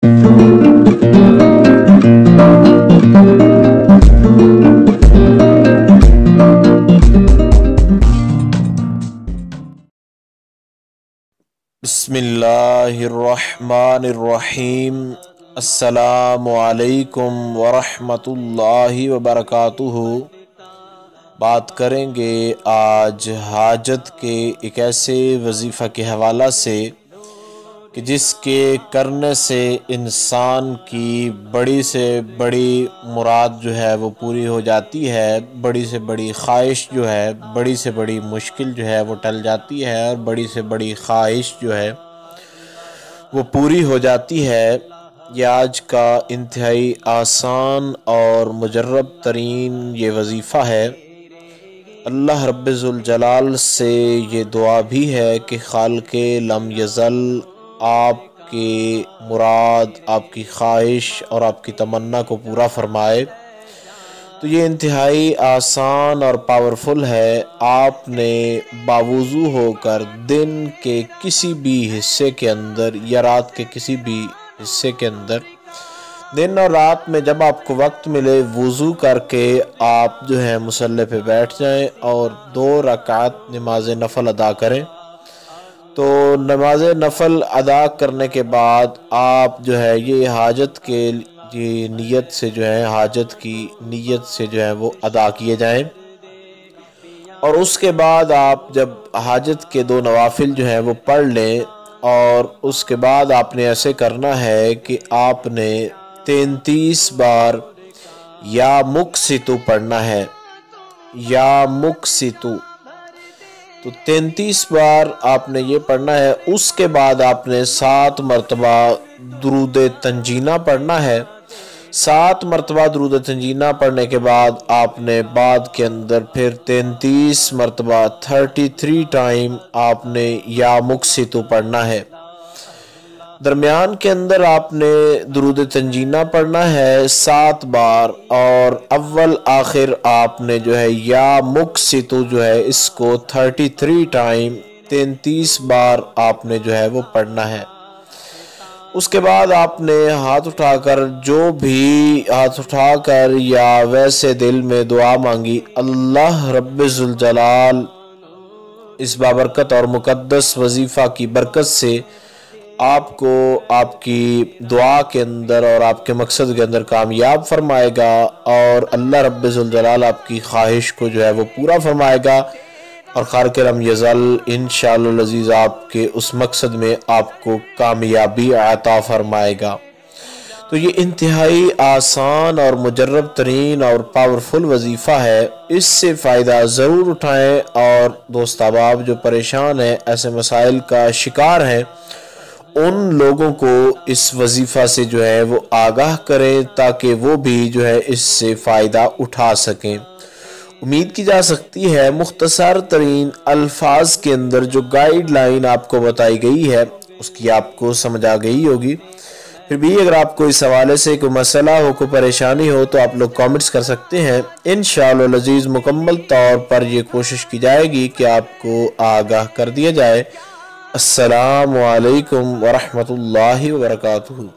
बिस्मिल्लाहिर्रहमानिर्रहीम। अस्सलाम वालेकुम वरहमतुल्लाहि वबरकातुहू। बात करेंगे आज हाजत के एक ऐसे वजीफ़ा के हवाला से कि जिसके करने से इंसान की बड़ी से बड़ी मुराद जो है वो पूरी हो जाती है, बड़ी से बड़ी ख्वाहिश जो है, बड़ी से बड़ी मुश्किल जो है वो टल जाती है और बड़ी से बड़ी ख्वाहिश जो है वो पूरी हो जाती है। यह आज का इंतहाई आसान और मुजर्रब तरीन ये वजीफ़ा है। अल्लाह रब्बुल जलाल से ये दुआ भी है कि खालिक़े लम यज़ल आपके मुराद, आपकी ख्वाहिश और आपकी तमन्ना को पूरा फरमाए। तो ये इंतहाई आसान और पावरफुल है। आपने बावुज़ू होकर दिन के किसी भी हिस्से के अंदर या रात के किसी भी हिस्से के अंदर, दिन और रात में जब आपको वक्त मिले, वुज़ू करके आप जो है मुसल्ले पे बैठ जाएं और 2 रकात नमाज नफ़ल अदा करें। तो नमाज नफ़ल अदा करने के बाद आप जो है ये हाजत के ये नीयत से जो है, हाजत की नीयत से जो है वो अदा किए जाएं। और उसके बाद आप जब हाजत के 2 नवाफिल जो है वो पढ़ लें, और उसके बाद आपने ऐसे करना है कि आपने 33 बार या मुक्सितु पढ़ना है, या मुक्सितु। तो 33 बार आपने ये पढ़ना है। उसके बाद आपने 7 मरतबा दुरूद तंजीना पढ़ना है। 7 मरतबा दुरूद तंजीना पढ़ने के बाद आपने बाद के अंदर फिर 33 मरतबा 33 टाइम आपने या मुक्सितु पढ़ना है। दरमियान के अंदर आपने दुरूद तंजीना पढ़ना है 7 बार, और अव्वल आखिर आपने जो है या मुक्सितु जो है इसको 33 टाइम 33 बार आपने जो है वो पढ़ना है। उसके बाद आपने हाथ उठाकर, जो भी हाथ उठाकर या वैसे दिल में दुआ मांगी, अल्लाह रब्बुल जलाल इस बाबरकत और मुकद्दस वजीफ़ा की बरकत से आपको आपकी दुआ के अंदर और आपके मकसद के अंदर कामयाब फरमाएगा, और अल्लाह रब्बुल जलाल आपकी ख्वाहिश को जो है वो पूरा फरमाएगा, और खालिक़े लम यज़ल इंशाअल्लाह अज़ीज़ आपके उस मकसद में आपको कामयाबी अता फरमाएगा। तो ये इंतहाई आसान और मुजर्रब तरीन और पावरफुल वजीफ़ा है। इससे फ़ायदा ज़रूर उठाएं, और दोस्त अहबाब जो परेशान हैं, ऐसे मसाइल का शिकार हैं, उन लोगों को इस वजीफ़ा से जो है वो आगाह करें ताकि वो भी जो है इससे फ़ायदा उठा सकें। उम्मीद की जा सकती है मुख्तसर तरीन अल्फाज के अंदर जो गाइडलाइन आपको बताई गई है उसकी आपको समझ आ गई होगी। फिर भी अगर आपको इस हवाले से कोई मसला हो, कोई परेशानी हो, तो आप लोग कमेंट्स कर सकते हैं। इंशाअल्लाह अज़ीज़ मुकम्मल तौर पर ये कोशिश की जाएगी कि आपको आगाह कर दिया जाए। अस्सलाम वालेकुम वरहमतुल्लाहि वबरकातुहू।